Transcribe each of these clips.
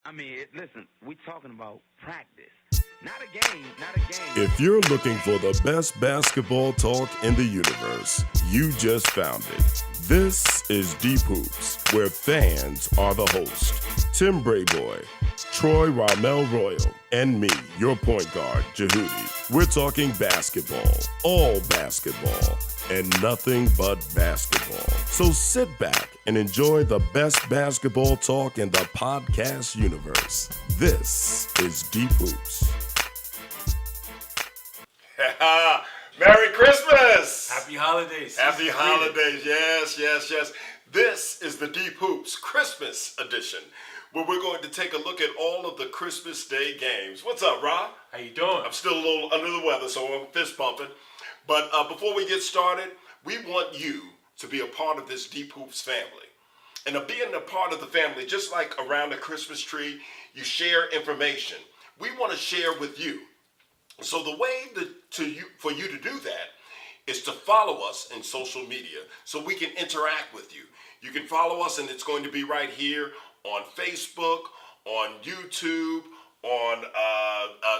I mean, listen, we talking about practice. Not a game, not a game. If you're looking for the best basketball talk in the universe, you just found it. This is Deep Hoops, where fans are the host. Tim Brayboy, Troy Ramel Royal, and me, your point guard, Jehudi. We're talking basketball, all basketball, and nothing but basketball. So sit back and enjoy the best basketball talk in the podcast universe. This is Deep Hoops. Merry Christmas! Happy holidays. Happy holidays, yes. This is the Deep Hoops Christmas edition, where we're going to take a look at all of the Christmas Day games. What's up, Rob? How you doing? I'm still a little under the weather, so I'm fist pumping. But before we get started, we want you to be a part of this Deep Hoops family. And being a part of the family, just like around the Christmas tree, you share information. We want to share with you. So the way for you to do that is to follow us in social media so we can interact with you. You can follow us, and it's going to be right here on Facebook, on YouTube, on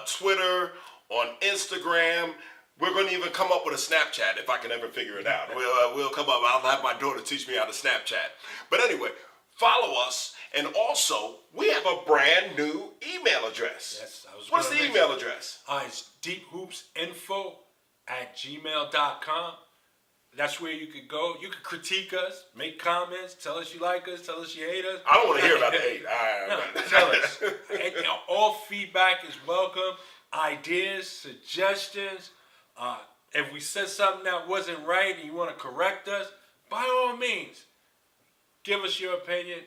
Twitter, on Instagram. We're going to even come up with a Snapchat if I can ever figure it out. We'll come up. I'll have my daughter teach me how to Snapchat. But anyway, follow us. And also, we have a brand new email address. Yes, What's the email address? It's deephoopsinfo@gmail.com. That's where you could go. You could critique us, make comments, tell us you like us, tell us you hate us. I don't want to hear about the hate. Tell us. And, all feedback is welcome. Ideas, suggestions. If we said something that wasn't right and you want to correct us, by all means, give us your opinion.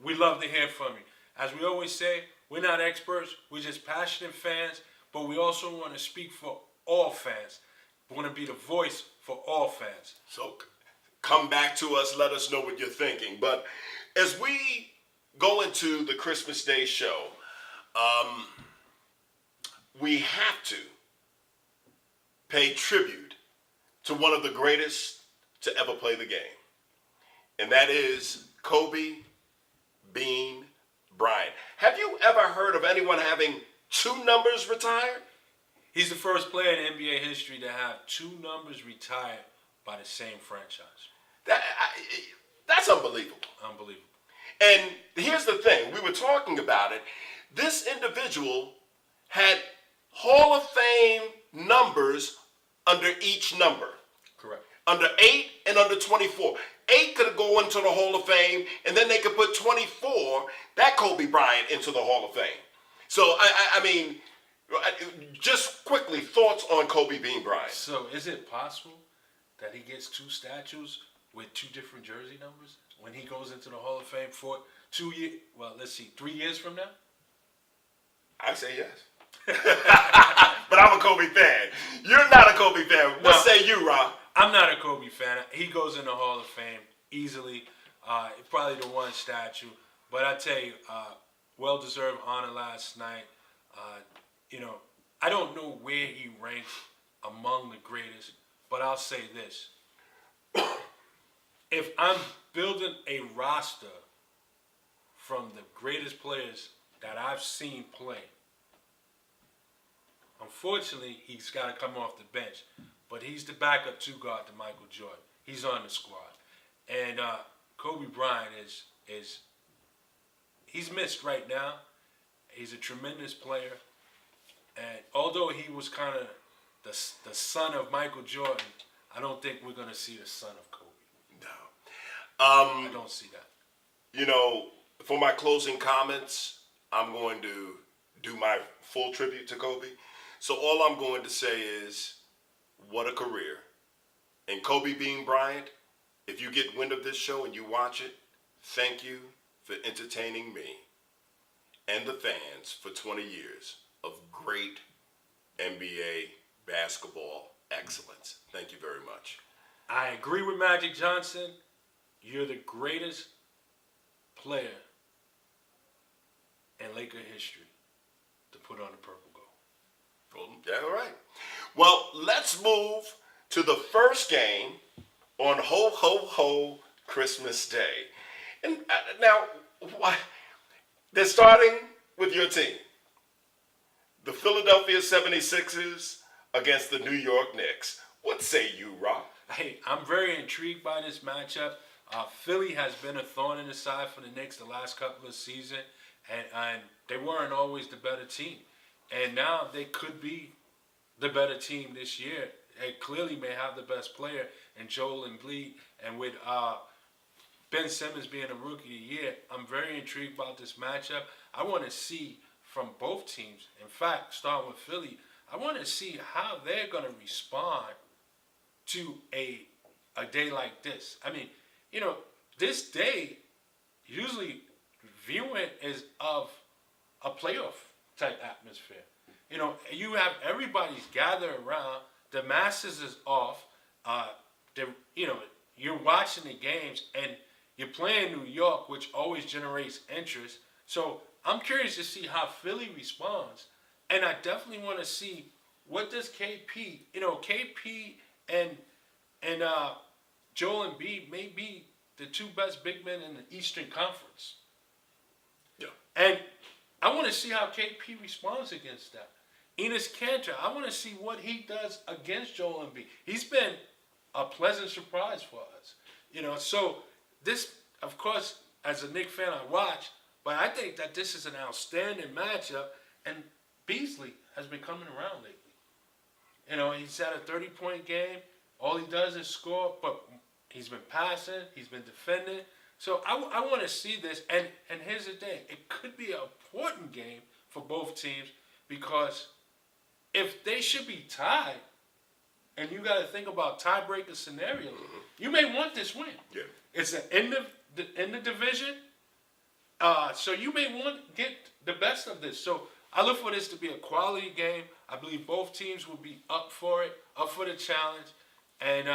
We love to hear from you. As we always say, we're not experts. We're just passionate fans, but we also want to speak for all fans. We want to be the voice for all fans. So come back to us. Let us know what you're thinking. But as we go into the Christmas Day show, we have to pay tribute to one of the greatest to ever play the game. And that is Kobe Bean Bryant. Have you ever heard of anyone having two numbers retired? He's the first player in NBA history to have two numbers retired by the same franchise. That's unbelievable. Unbelievable. And here's the thing. We were talking about it. This individual had Hall of Fame numbers under each number. Correct. Under 8 and under 24. 8 could go into the Hall of Fame, and then they could put 24, that Kobe Bryant, into the Hall of Fame. So, I mean, just quickly, thoughts on Kobe Bean Bryant. So, is it possible that he gets two statues with two different jersey numbers when he goes into the Hall of Fame for 2 years? Well, let's see, 3 years from now? I say yes. But I'm a Kobe fan. You're not a Kobe fan. What say you, Rob? I'm not a Kobe fan. He goes in the Hall of Fame easily. Probably the one statue. But I tell you, well-deserved honor last night. I don't know where he ranks among the greatest, but I'll say this. If I'm building a roster from the greatest players that I've seen play, unfortunately, he's got to come off the bench. But he's the backup two guard to Michael Jordan. He's on the squad. And Kobe Bryant he's missed right now. He's a tremendous player. And although he was kind of the son of Michael Jordan, I don't think we're going to see the son of Kobe. No. I don't see that. For my closing comments, I'm going to do my full tribute to Kobe. So all I'm going to say is, what a career. And Kobe Bean Bryant, if you get wind of this show and you watch it, thank you for entertaining me and the fans for 20 years of great NBA basketball excellence. Thank you very much. I agree with Magic Johnson. You're the greatest player in Laker history to put on the purple gold. Yeah, all right. Well, let's move to the first game on Ho Ho Ho Christmas Day. And now, They're starting with your team. The Philadelphia 76ers against the New York Knicks. What say you, Rob? Hey, I'm very intrigued by this matchup. Philly has been a thorn in the side for the Knicks the last couple of seasons, and they weren't always the better team. And now they could be the better team this year. They clearly may have the best player in Joel Embiid, and with Ben Simmons being a Rookie of the Year, I'm very intrigued about this matchup. I want to see from both teams, in fact, starting with Philly, I want to see how they're going to respond to a day like this. I mean, you know, this day, usually viewing is of a playoff type atmosphere. You know, you have everybody's gathered around. The masses is off. You know, you're watching the games and you're playing New York, which always generates interest. So I'm curious to see how Philly responds, and I definitely want to see what does KP. You know, KP and Joel Embiid may be the two best big men in the Eastern Conference. Yeah. And I want to see how KP responds against that. Enes Kanter, I want to see what he does against Joel Embiid. He's been a pleasant surprise for us. You know, so this, of course, as a Knicks fan, I watch, but I think that this is an outstanding matchup, and Beasley has been coming around lately. You know, he's had a 30-point game. All he does is score, but he's been passing, he's been defending. So I want to see this, and here's the thing. It could be an important game for both teams because if they should be tied, and you got to think about tiebreaker scenarios, you may want this win. Yeah. It's in the division, so you may want to get the best of this. So I look for this to be a quality game. I believe both teams will be up for it, up for the challenge. And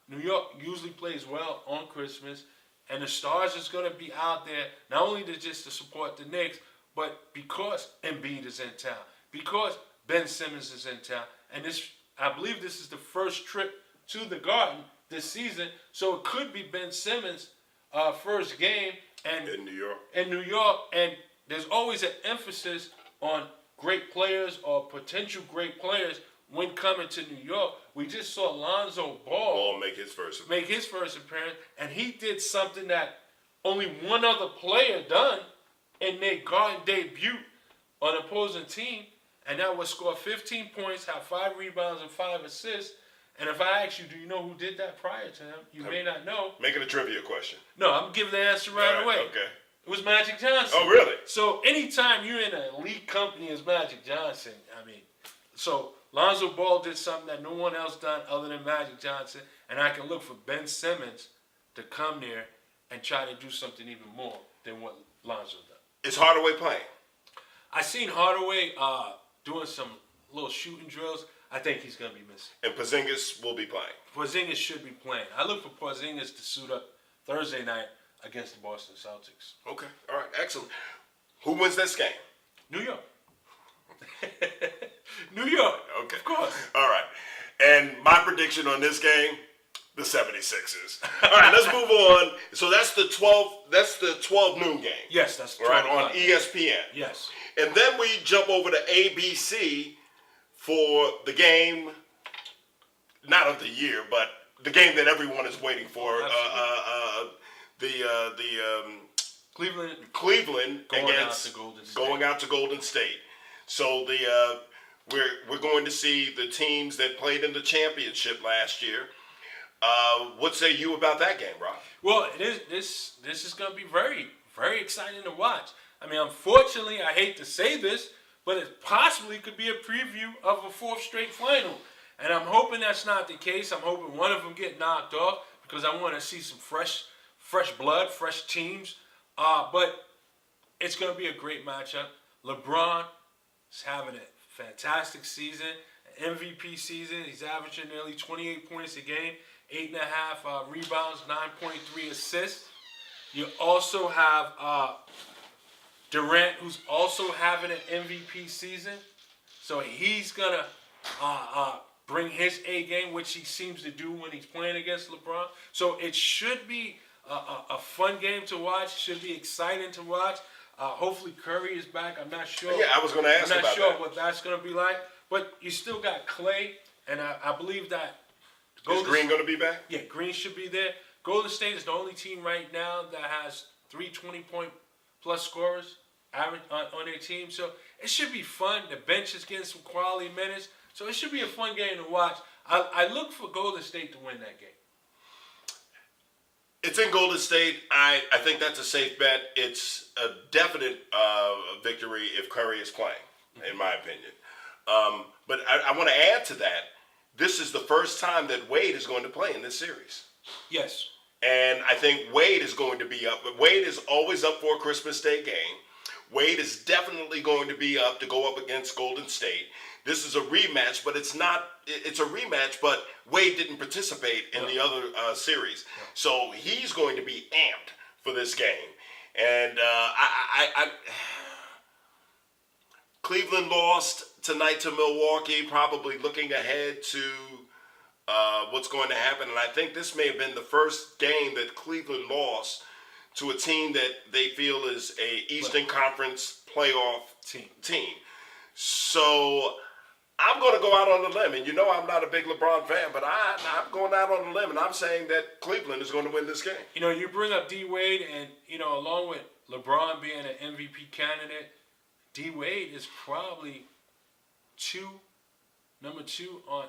New York usually plays well on Christmas. And the Stars is going to be out there, not only to support the Knicks, but because Embiid is in town, because Ben Simmons is in town. And this, I believe this is the first trip to the Garden this season. So it could be Ben Simmons' first game In New York. In New York. And there's always an emphasis on great players or potential great players when coming to New York. We just saw Lonzo Ball make his first appearance, and he did something that only one other player done in their Garden debut on opposing team, and that was score 15 points, have 5 rebounds and 5 assists. And if I ask you, do you know who did that prior to him? You may not know. Make it a trivia question. No, I'm giving the answer right away. Okay. It was Magic Johnson. Oh, really? So anytime you're in an elite company as Magic Johnson, I mean, so Lonzo Ball did something that no one else done other than Magic Johnson, and I can look for Ben Simmons to come there and try to do something even more than what Lonzo done. Is Hardaway playing? I seen Hardaway doing some little shooting drills. I think he's going to be missing. And Porzingis will be playing. Porzingis should be playing. I look for Porzingis to suit up Thursday night against the Boston Celtics. Okay. All right. Excellent. Who wins this game? New York. New York. Okay. Of course. All right. And my prediction on this game, the 76ers. All right, let's move on. So that's the 12 noon game. Yes, that's all right, on ESPN. Yes. And then we jump over to ABC for the game, not of the year, but the game that everyone is waiting for. Cleveland going out to Golden State. So we're going to see the teams that played in the championship last year. What say you about that game, Rob? Well, this is going to be very, very exciting to watch. I mean, unfortunately, I hate to say this, but it possibly could be a preview of a 4th straight final. And I'm hoping that's not the case. I'm hoping one of them get knocked off because I want to see some fresh blood, fresh teams. But it's going to be a great matchup. LeBron is having a fantastic season, an MVP season. He's averaging nearly 28 points a game, 8.5 rebounds, 9.3 assists. You also have Durant, who's also having an MVP season. So he's going to bring his A game, which he seems to do when he's playing against LeBron. So it should be a fun game to watch. Should be exciting to watch. Hopefully Curry is back. I'm not sure. Yeah, I was going to ask I'm about not sure that. what that's going to be like. But you still got Clay, and I believe that. Is Green going to be back? Yeah, Green should be there. Golden State is the only team right now that has 3 20-point-plus scorers on their team. So it should be fun. The bench is getting some quality minutes. So it should be a fun game to watch. I look for Golden State to win that game. It's in Golden State. I think that's a safe bet. It's a definite victory if Curry is playing, in my opinion. But I want to add to that. This is the first time that Wade is going to play in this series. Yes. And I think Wade is going to be up. Wade is always up for a Christmas Day game. Wade is definitely going to be up to go up against Golden State. This is a rematch, but it's a rematch, but Wade didn't participate in the other series. So he's going to be amped for this game. And Cleveland lost tonight to Milwaukee, probably looking ahead to what's going to happen. And I think this may have been the first game that Cleveland lost to a team that they feel is a Eastern Conference playoff team. So I'm going to go out on a limb. And you know I'm not a big LeBron fan, but I'm going out on a limb, and I'm saying that Cleveland is going to win this game. You know, you bring up D-Wade, and, you know, along with LeBron being an MVP candidate, D-Wade is probably number two on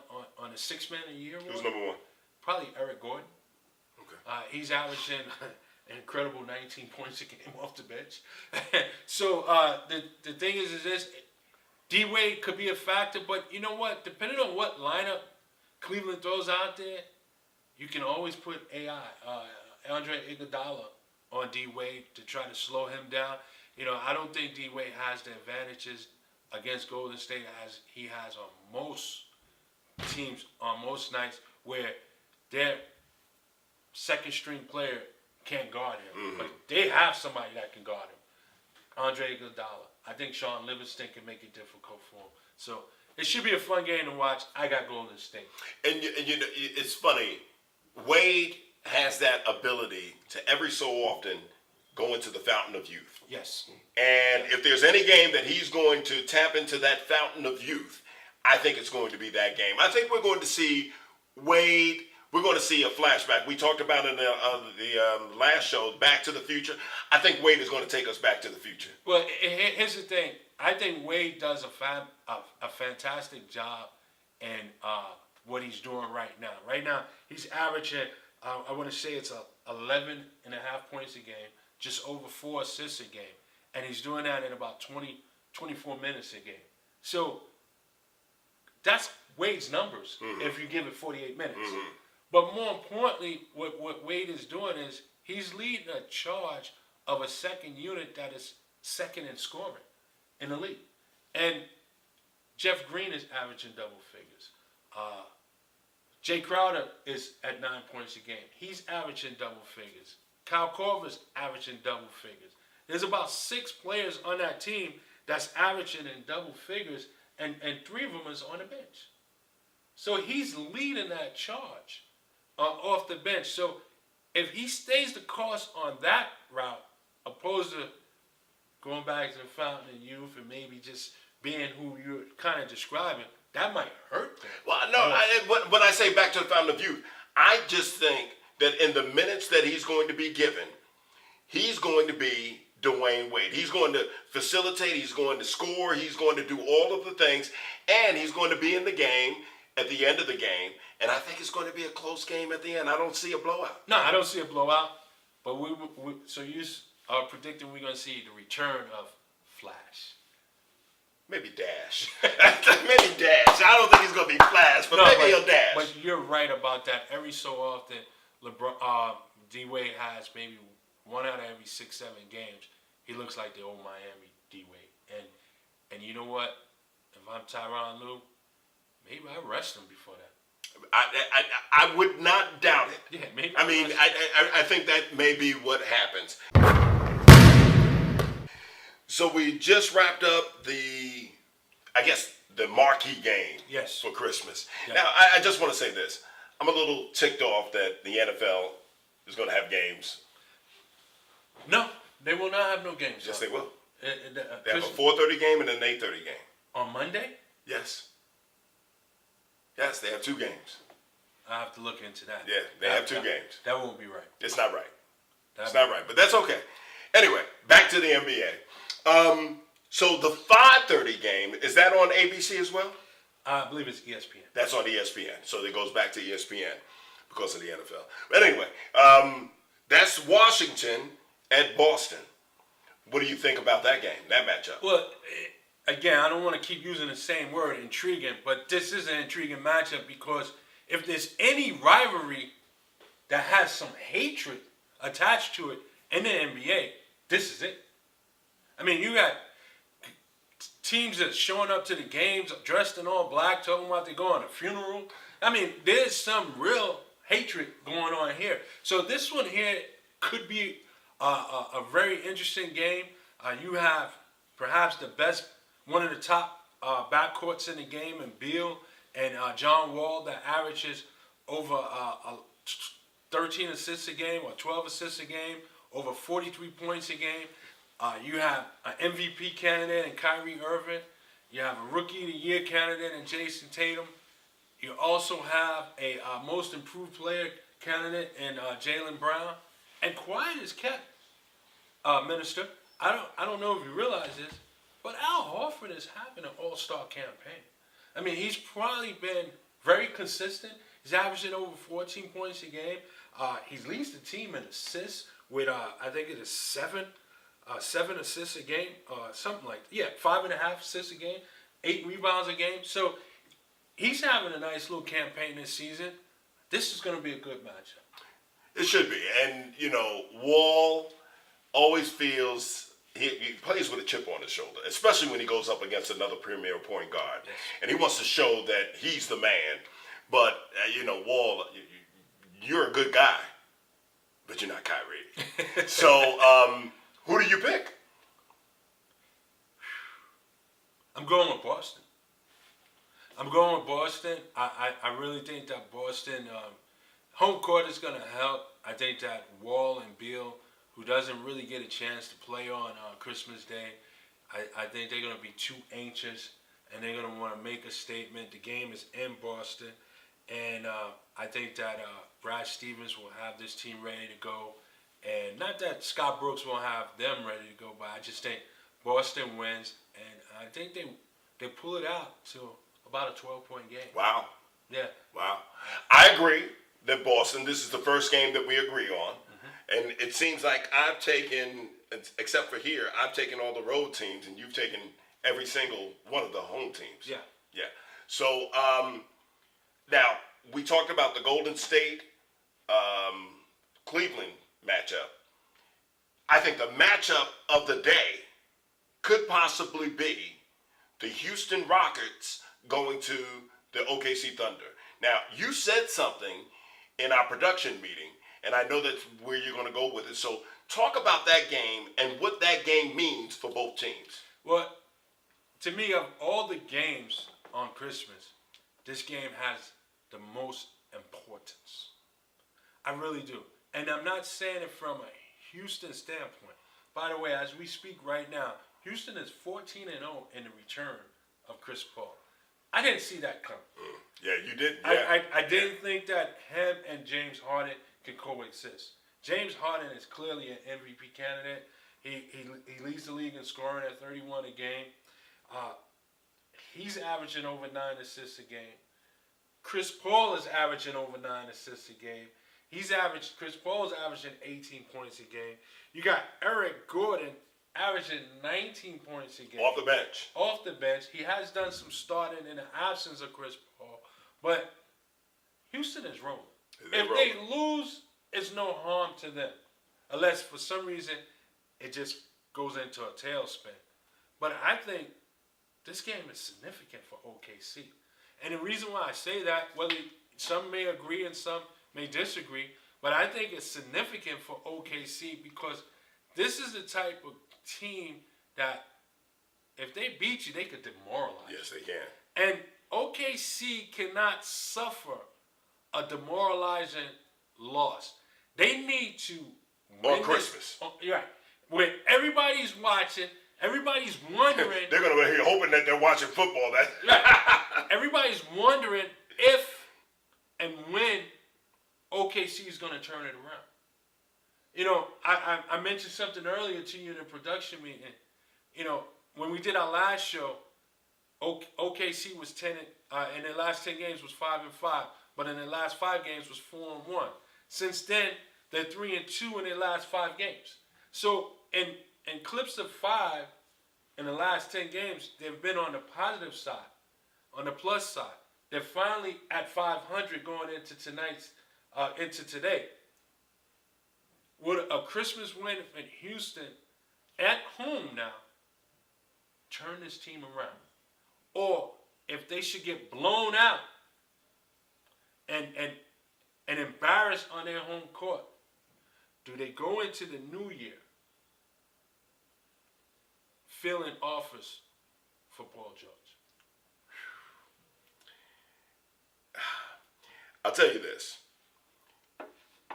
a six-man a year. Who's number one? Probably Eric Gordon. Okay. He's averaging an incredible 19 points a game off the bench. So the thing is this, D-Wade could be a factor, but you know what? Depending on what lineup Cleveland throws out there, you can always put Andre Iguodala on D-Wade to try to slow him down. You know, I don't think D-Wade has the advantages against Golden State as he has on most teams on most nights where their second-string player can't guard him. Mm-hmm. But they have somebody that can guard him. Andre Iguodala. I think Sean Livingston can make it difficult for him. So it should be a fun game to watch. I got Golden State. And you know, it's funny. Wade has that ability to every so often go into the fountain of youth. Yes. And if there's any game that he's going to tap into that fountain of youth, I think it's going to be that game. I think we're going to see Wade. We're going to see a flashback. We talked about in the last show, Back to the Future. I think Wade is going to take us back to the future. Well, here's the thing. I think Wade does a fantastic job in what he's doing right now. Right now, he's averaging, I want to say it's 11 and a half points a game, just over 4 assists a game. And he's doing that in about 24 minutes a game. So that's Wade's numbers if you give it 48 minutes. Mm-hmm. But more importantly, what Wade is doing is he's leading a charge of a second unit that is second in scoring in the league. And Jeff Green is averaging double figures. Jay Crowder is at 9 points a game. He's averaging double figures. Kyle Korver's averaging double figures. There's about 6 players on that team that's averaging in double figures, and 3 of them is on the bench. So he's leading that charge off the bench. So if he stays the course on that route, opposed to going back to the fountain of youth and maybe just being who you're kind of describing, that might hurt them. Well, no, when I say back to the fountain of youth, I just think that in the minutes that he's going to be given, he's going to be Dwayne Wade. He's going to facilitate, he's going to score, he's going to do all of the things, and he's going to be in the game at the end of the game, and I think it's going to be a close game at the end. I don't see a blowout. No, I don't see a blowout, but so you are predicting we're going to see the return of Flash. Maybe Dash. Maybe Dash. I don't think he's going to be Flash, but maybe he'll dash. But you're right about that. Every so often, D-Wade has maybe 1 out of every 6-7 games. He looks like the old Miami D-Wade. And you know what? If I'm Tyronn Lue, maybe I rest him before that. I would not doubt it. Yeah, maybe. I mean, I think that may be what happens. So we just wrapped up the marquee game for Christmas. Yeah. Now, I just want to say this. I'm a little ticked off that the NFL is going to have games. No, they will not have no games. Yes, they will. They have a 4:30 game and an 8:30 game. On Monday? Yes. Yes, they have 2 games. I have to look into that. Yeah, they have 2 games. That won't be right. It's not right. It's not right, but that's okay. Anyway, back to the NBA. So the 5:30 game, is that on ABC as well? I believe it's ESPN. That's on ESPN. So it goes back to ESPN because of the NFL. But anyway, that's Washington at Boston. What do you think about that game, that matchup? Well, again, I don't want to keep using the same word, intriguing, but this is an intriguing matchup because if there's any rivalry that has some hatred attached to it in the NBA, this is it. I mean, you got teams that's showing up to the games dressed in all black, talking about they're going to a funeral. I mean, there's some real hatred going on here. So this one here could be a very interesting game. You have perhaps the best, one of the top backcourts in the game, and Beal and John Wall, that averages over 13 assists a game or 12 assists a game, over 43 points a game. You have an MVP candidate in Kyrie Irving. You have a Rookie of the Year candidate in Jason Tatum. You also have a Most Improved Player candidate in Jaylen Brown. And quiet is kept, Minister. I don't know if you realize this, but Al Horford is having an all-star campaign. I mean, he's probably been very consistent. He's averaging over 14 points a game. He's leads the team in assists with, I think it is 7 assists a game, something like that. Yeah, 5.5 assists a game, 8 rebounds a game. So he's having a nice little campaign this season. This is going to be a good matchup. It should be. And, you know, Wall always feels he plays with a chip on his shoulder, especially when he goes up against another premier point guard. Yes. And he wants to show that he's the man. But, you know, Wall, you're a good guy, but you're not Kyrie. So, who do you pick? I'm going with Boston. I really think that Boston, home court is going to help. I think that Wall and Beal, who doesn't really get a chance to play on Christmas Day, I think they're going to be too anxious, and they're going to want to make a statement. The game is in Boston, and I think that Brad Stevens will have this team ready to go. And not that Scott Brooks won't have them ready to go, but I just think Boston wins, and I think they pull it out to about a 12-point game. Wow. Yeah. Wow. I agree that Boston, this is the first game that we agree on. Mm-hmm. And it seems like I've taken, except for here, I've taken all the road teams, and you've taken every single one of the home teams. Yeah. Yeah. So, now, we talked about the Golden State, Cleveland matchup. I think the matchup of the day could possibly be the Houston Rockets going to the OKC Thunder. Now, you said something in our production meeting, and I know that's where you're going to go with it. So talk about that game and what that game means for both teams. Well, to me, of all the games on Christmas, this game has the most importance. I really do. And I'm not saying it from a Houston standpoint. By the way, as we speak right now, Houston is 14-0 in the return of Chris Paul. I didn't see that coming. Yeah, you did. Yeah. I didn't think that him and James Harden could coexist. James Harden is clearly an MVP candidate. He leads the league in scoring at 31 a game. He's averaging over 9 assists a game. Chris Paul is averaging over 9 assists a game. Chris Paul's averaging 18 points a game. You got Eric Gordon averaging 19 points a game. Off the bench. Off the bench. He has done some starting in the absence of Chris Paul. But Houston is rolling. If they lose, it's no harm to them. Unless for some reason it just goes into a tailspin. But I think this game is significant for OKC. And the reason why I say that, whether some may agree and some may disagree, but I think it's significant for OKC because this is the type of team that if they beat you, they could demoralize you. Yes, they can. And OKC cannot suffer a demoralizing loss. They need to win on Christmas. Right. When everybody's watching, Everybody's wondering. They're going to be hoping that they're watching football. Everybody's wondering if and when OKC is going to turn it around. You know, I mentioned something earlier to you in the production meeting. You know, when we did our last show, OKC was 10 in their last 10 games was 5-5, but in their last 5 games was 4-1. Since then, they're 3-2 in their last 5 games. So in clips of 5 in the last 10 games, they've been on the positive side, on the plus side. They're finally at 500 going into today. Would a Christmas win in Houston at home now turn this team around? Or if they should get blown out and embarrassed on their home court, do they go into the new year filling offers for Paul George? I'll tell you this.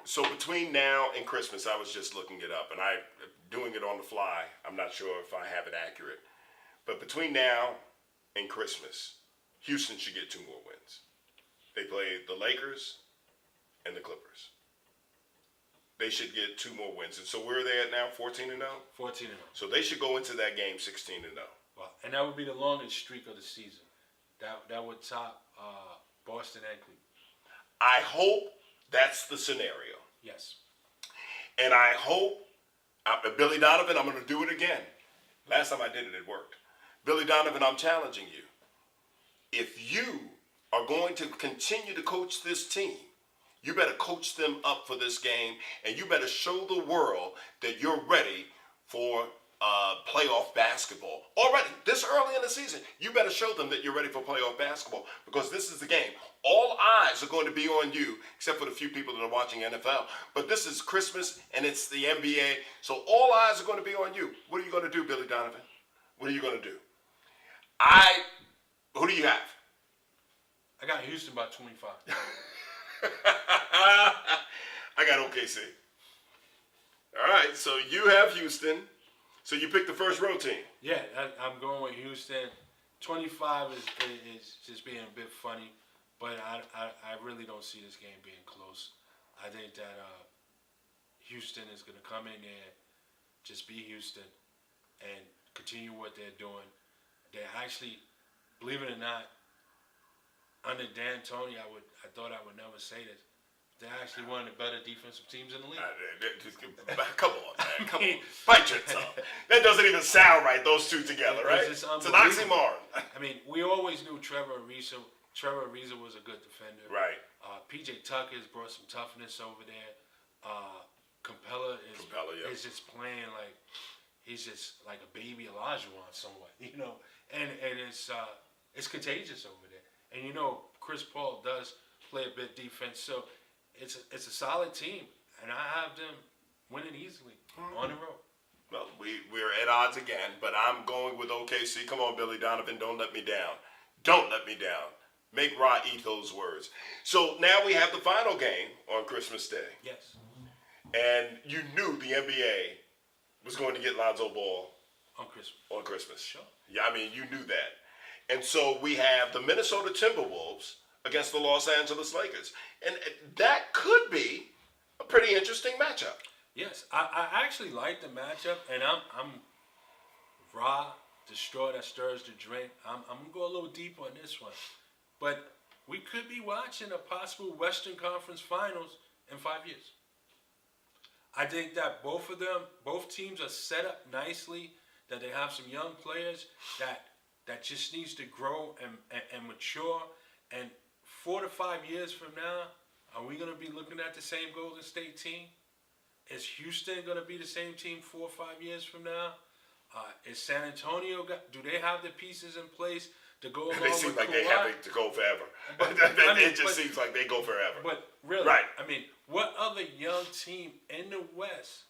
So between now and Christmas, I was just looking it up, and I'm doing it on the fly. I'm not sure if I have it accurate. But between now and Christmas, Houston should get 2 more wins. They play the Lakers and the Clippers. They should get 2 more wins. And so where are they at now? 14-0? 14-0. So they should go into that game 16-0. Well, and that would be the longest streak of the season. That would top Boston and Cleveland. I hope that's the scenario. Yes. And I hope, Billy Donovan, I'm going to do it again. Last time I did it, it worked. Billy Donovan, I'm challenging you. If you are going to continue to coach this team, you better coach them up for this game, and you better show the world that you're ready for playoff basketball. Already, this early in the season, you better show them that you're ready for playoff basketball, because this is the game. All eyes are going to be on you, except for the few people that are watching NFL. But this is Christmas, and it's the NBA, so all eyes are going to be on you. What are you going to do, Billy Donovan? What are you going to do? Who do you have? I got Houston by 25. I got OKC. All right, so you have Houston. So you picked the first row team. Yeah, I'm going with Houston. 25 is just being a bit funny, but I really don't see this game being close. I think that Houston is going to come in there, just be Houston, and continue what they're doing. They're actually, believe it or not, under D'Antoni, I thought I would never say this, they're actually one of the better defensive teams in the league. Come on, man. Come on. Bite your tongue. That doesn't even sound right, those two together, right? It's an oxymoron. I mean, we always knew Trevor Ariza was a good defender. Right. P.J. Tucker has brought some toughness over there. Capella is just playing like he's just like a baby Olajuwon somewhat, you know. And it's contagious over there. And you know, Chris Paul does play a bit defense, so it's a solid team, and I have them winning easily on the road. Well, we're at odds again, but I'm going with OKC. Come on, Billy Donovan, don't let me down. Don't let me down. Make Ra eat those words. So now we have the final game on Christmas Day. Yes. And you knew the NBA was going to get Lonzo Ball on Christmas. Sure. Yeah, I mean, you knew that. And so we have the Minnesota Timberwolves against the Los Angeles Lakers. And that could be a pretty interesting matchup. Yes, I actually like the matchup, and I'm raw, destroy that stirs the drink. I'm going to go a little deep on this one. But we could be watching a possible Western Conference Finals in 5 years. I think that both teams are set up nicely, that they have some young players that just needs to grow and mature. And 4 to 5 years from now, are we going to be looking at the same Golden State team? Is Houston going to be the same team 4 or 5 years from now? Is San Antonio, do they have the pieces in place to go along with Kawhi? They seem like they have it to go forever. It just seems like they go forever. But really, right. I mean, what other young team in the West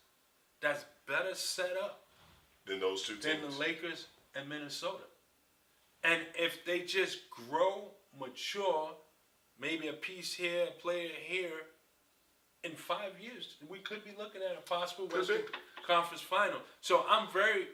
that's better set up than those two teams? Than the Lakers and Minnesota. And if they just grow, mature, maybe a piece here, a player here, in 5 years, we could be looking at a possible Western Conference Final. So I'm very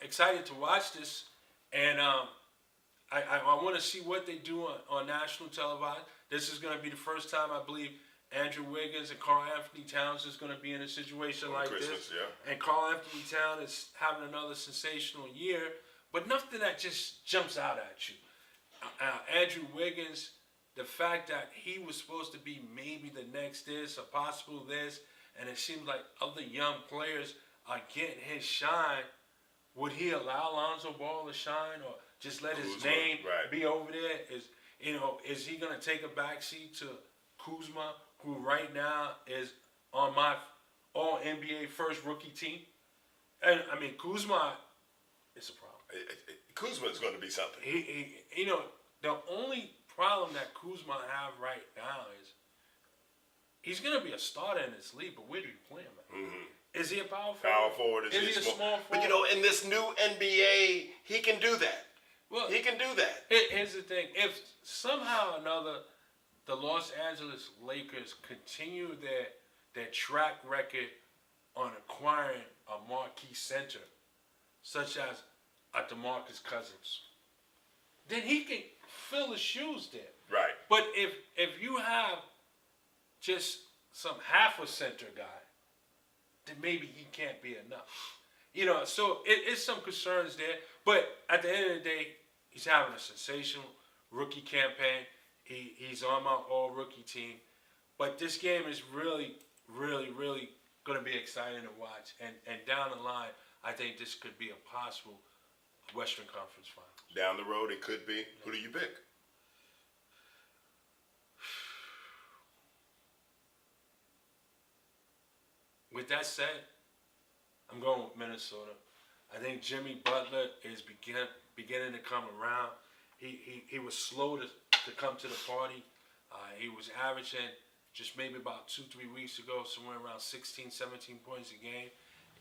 Excited to watch this, and I want to see what they do on national televised. This is going to be the first time, I believe, Andrew Wiggins and Karl Anthony Towns is going to be in a situation like this. Yeah. And Karl Anthony Towns is having another sensational year, but nothing that just jumps out at you. Andrew Wiggins, the fact that he was supposed to be maybe the next this or possible this, and it seems like other young players are getting his shine. Would he allow Lonzo Ball to shine, or just let his name be over there? Is he going to take a backseat to Kuzma, who right now is on my All NBA first rookie team? And I mean, Kuzma is a problem. Kuzma is going to be something. The only problem that Kuzma have right now is he's going to be a starter in this league, but where do you play him at? Mm-hmm. Is he a power forward? Power forward. Is he a small forward? But in this new NBA, he can do that. Well, he can do that. Here's the thing: if somehow or another the Los Angeles Lakers continue their track record on acquiring a marquee center, such as a DeMarcus Cousins, then he can fill the shoes there. Right. But if you have just some half a center guy, then maybe he can't be enough. So it's some concerns there. But at the end of the day, he's having a sensational rookie campaign. He's on my all-rookie team. But this game is really, really, really going to be exciting to watch. And down the line, I think this could be a possible Western Conference Finals. Down the road, it could be. Who do you pick? With that said, I'm going with Minnesota. I think Jimmy Butler is beginning to come around. He was slow to come to the party. He was averaging just maybe about 2-3 weeks ago, somewhere around 16, 17 points a game.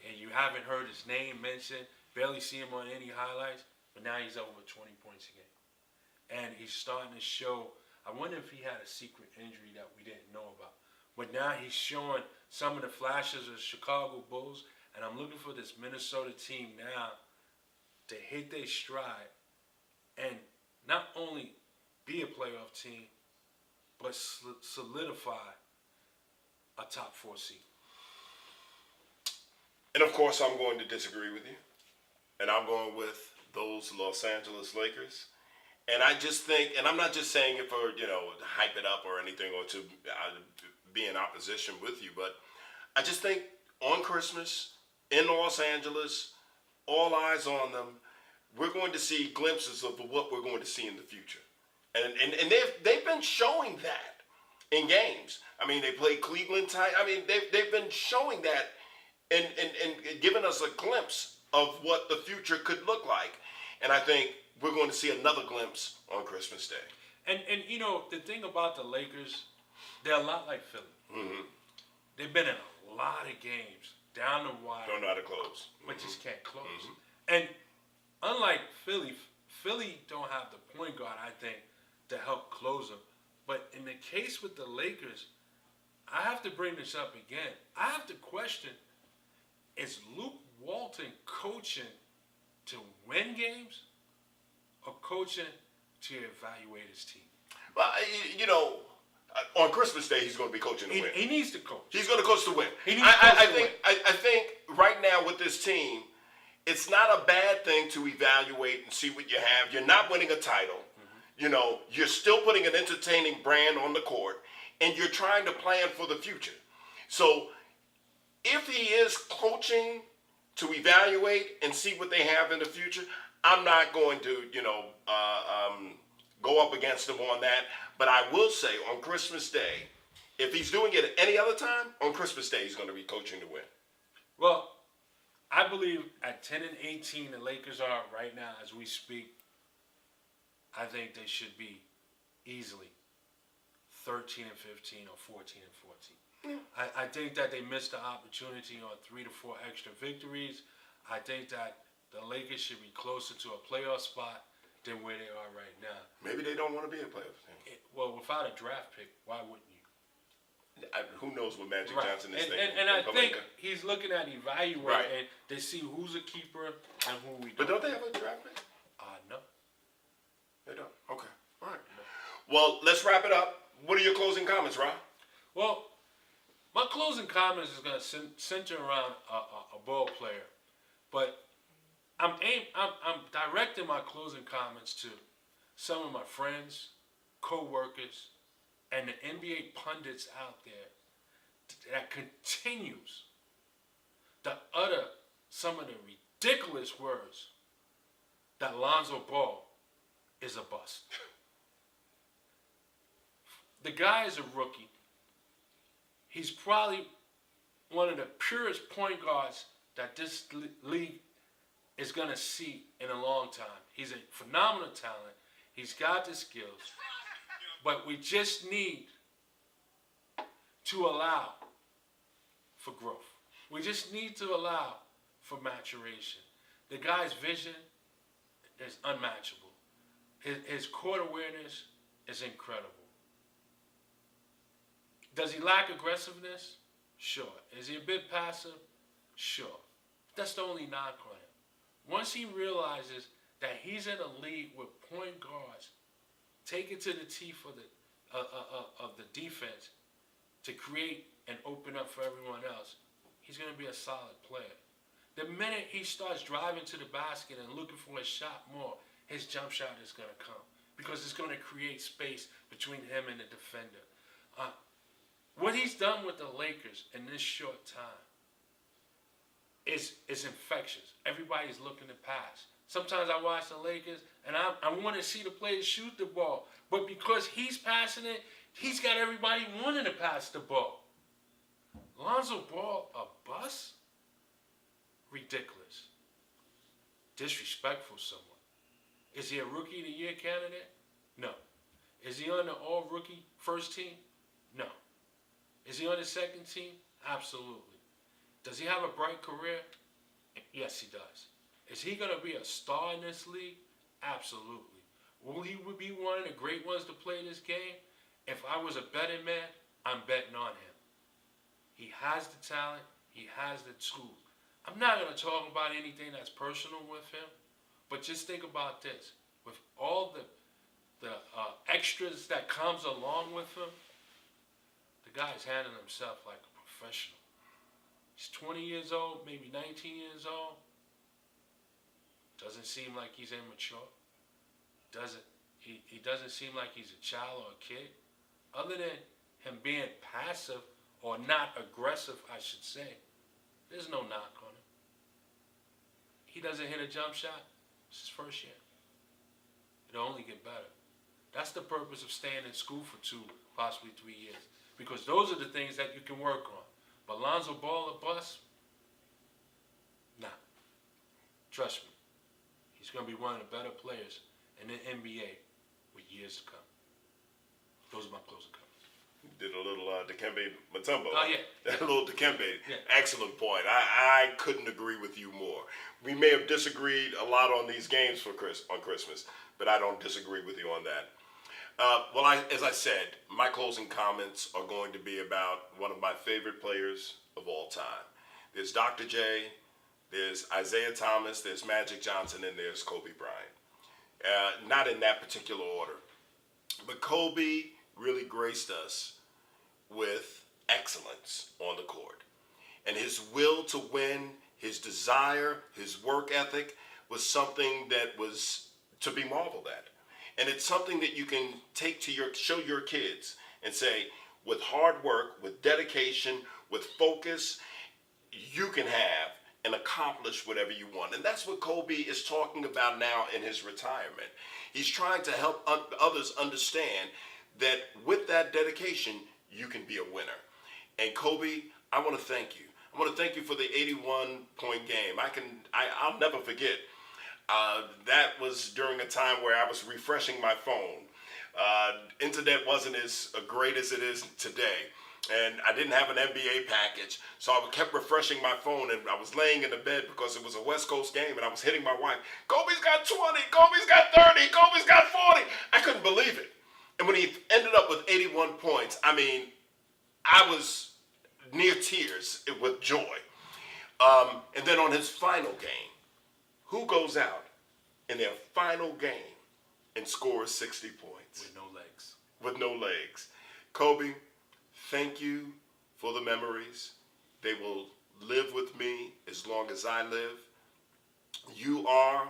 And you haven't heard his name mentioned, barely see him on any highlights, but now he's over 20 points a game. And he's starting to show, I wonder if he had a secret injury that we didn't know about. But now he's showing some of the flashes of the Chicago Bulls, and I'm looking for this Minnesota team now to hit their stride and not only be a playoff team, but solidify a top 4 seed. And of course, I'm going to disagree with you. And I'm going with those Los Angeles Lakers. And I just think, and I'm not just saying it for, to hype it up or anything or to be in opposition with you, but I just think on Christmas in Los Angeles, all eyes on them, we're going to see glimpses of what we're going to see in the future. And they've been showing that in games. I mean, they played Cleveland tight. I mean, they've been showing that and giving us a glimpse of what the future could look like. And I think we're going to see another glimpse on Christmas Day. And the thing about the Lakers, they're a lot like Philly. Mm-hmm. They've been in a lot of games, down the wire. Don't know how to close. But just can't close. Mm-hmm. And unlike Philly don't have the point guard, I think, to help close them. But in the case with the Lakers, I have to bring this up again. I have to question, is Luke Walton coaching to win games or coaching to evaluate his team? Well, on Christmas Day, he's going to be coaching to win. He needs to coach. He's going to coach to win. I think right now with this team, it's not a bad thing to evaluate and see what you have. You're not winning a title. Mm-hmm. You're still putting an entertaining brand on the court, and you're trying to plan for the future. So if he is coaching to evaluate and see what they have in the future, I'm not going to, go up against him on that. But I will say on Christmas Day, if he's doing it at any other time, on Christmas Day he's going to be coaching to win. Well, I believe at 10-18 the Lakers are right now as we speak. I think they should be easily 13-15 or 14-14. Yeah. I think that they missed the opportunity on 3 to 4 extra victories. I think that the Lakers should be closer to a playoff spot than where they are right now. Maybe they don't want to be a playoff team. Well, without a draft pick, why wouldn't you? Who knows what Magic Right. Johnson is thinking? And I in think Palenka. he's looking at evaluating Right. and to see who's a keeper and who we don't. But don't they have a draft pick? No. They don't. Okay. All right. Well, let's wrap it up. What are your closing comments, Rob? Well, my closing comments is going to center around a ball player, but I'm directing my closing comments to some of my friends, co-workers, and the NBA pundits out there that continues to utter some of the ridiculous words that Lonzo Ball is a bust. The guy is a rookie. He's probably one of the purest point guards that this league is going to see in a long time. He's a phenomenal talent. He's got the skills. But we just need to allow for growth. We just need to allow for maturation. The guy's vision is unmatchable. His court awareness is incredible. Does he lack aggressiveness? Sure. Is he a bit passive? Sure. That's the only knock on him. Once he realizes that he's in a league with point guards, take it to the teeth of the defense to create and open up for everyone else, he's going to be a solid player. The minute he starts driving to the basket and looking for a shot more, his jump shot is going to come because it's going to create space between him and the defender. What he's done with the Lakers in this short time is infectious. Everybody's looking to pass. Sometimes I watch the Lakers and I want to see the players shoot the ball. But because he's passing it, he's got everybody wanting to pass the ball. Lonzo Ball, a bust? Ridiculous. Disrespectful someone. Is he a Rookie of the Year candidate? No. Is he on the all-rookie first team? No. Is he on the second team? Absolutely. Does he have a bright career? Yes, he does. Is he going to be a star in this league? Absolutely. Will he be one of the great ones to play this game? If I was a betting man, I'm betting on him. He has the talent. He has the tools. I'm not going to talk about anything that's personal with him, but just think about this. With all the extras that comes along with him, the guy's handling himself like a professional. He's 20 years old, maybe 19 years old. Doesn't seem like he's immature. He doesn't seem like he's a child or a kid. Other than him being passive or not aggressive, I should say, there's no knock on him. He doesn't hit a jump shot. It's his first year. It'll only get better. That's the purpose of staying in school for 2, possibly 3 years. Because those are the things that you can work on. But Lonzo Ball a bust? Nah. Trust me. He's going to be one of the better players in the NBA with years to come. Those are my closing comments. Did a little Dikembe Mutombo. Oh, yeah. A little Dikembe. Yeah. Excellent point. I couldn't agree with you more. We may have disagreed a lot on these games on Christmas, but I don't disagree with you on that. As I said, my closing comments are going to be about one of my favorite players of all time. There's Dr. J, there's Isaiah Thomas, there's Magic Johnson, and there's Kobe Bryant. Not in that particular order. But Kobe really graced us with excellence on the court. And his will to win, his desire, his work ethic was something that was to be marveled at. And it's something that you can take to show your kids and say, with hard work, with dedication, with focus, you can have and accomplish whatever you want. And that's what Kobe is talking about now in his retirement. He's trying to help others understand that with that dedication, you can be a winner. And Kobe, I want to thank you. I want to thank you for the 81-point game. I'll never forget. That was during a time where I was refreshing my phone. Internet wasn't as great as it is today. And I didn't have an NBA package. So I kept refreshing my phone, and I was laying in the bed because it was a West Coast game, and I was hitting my wife. Kobe's got 20. Kobe's got 30. Kobe's got 40. I couldn't believe it. And when he ended up with 81 points, I mean, I was near tears with joy. And then on his final game, who goes out in their final game and scores 60 points? With no legs. With no legs. Kobe, thank you for the memories. They will live with me as long as I live. You are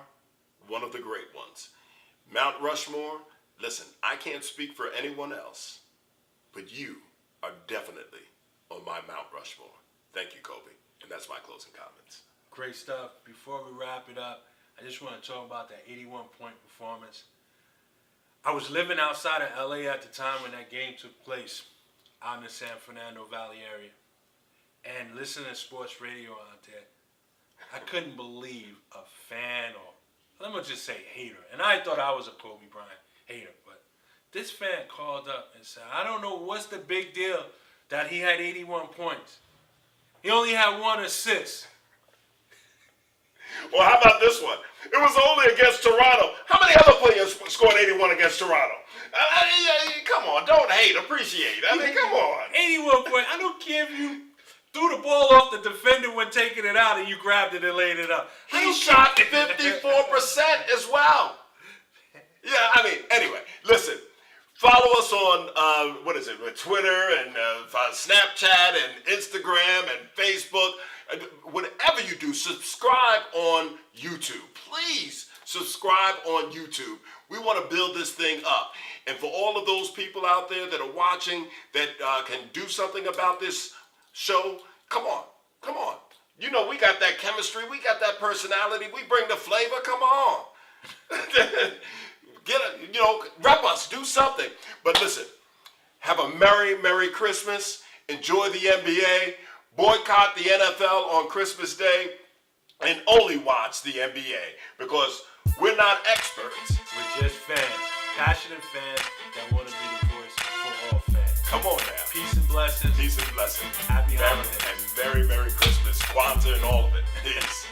one of the great ones. Mount Rushmore, listen, I can't speak for anyone else, but you are definitely on my Mount Rushmore. Thank you, Kobe. And that's my closing comments. Great stuff. Before we wrap it up, I just want to talk about that 81-point performance. I was living outside of LA at the time when that game took place, out in the San Fernando Valley area. And listening to sports radio out there, I couldn't believe a fan, or let me just say hater. And I thought I was a Kobe Bryant hater, but this fan called up and said, I don't know what's the big deal that he had 81 points. He only had 1 assist. Well, how about this one? It was only against Toronto. How many other players scored 81 against Toronto? Come on, don't hate, appreciate. I mean, come on. 81 points. I don't care if you threw the ball off the defender when taking it out and you grabbed it and laid it up. He shot 54% as well. Yeah, I mean, anyway, listen. Follow us on, Twitter and Snapchat and Instagram and Facebook. Whatever you do, subscribe on YouTube. Please subscribe on YouTube. We want to build this thing up. And for all of those people out there that are watching that can do something about this show, come on. You know, we got that chemistry. We got that personality. We bring the flavor. Come on. Rep us, do something. But listen, have a Merry, Merry Christmas. Enjoy the NBA. Boycott the NFL on Christmas Day. And only watch the NBA because we're not experts. We're just fans. Passionate fans that want to be the voice for all fans. Come on now. Peace and blessings. Peace and blessings. Happy holidays. And Merry, Merry Christmas. Kwanzaa and all of it. Yes.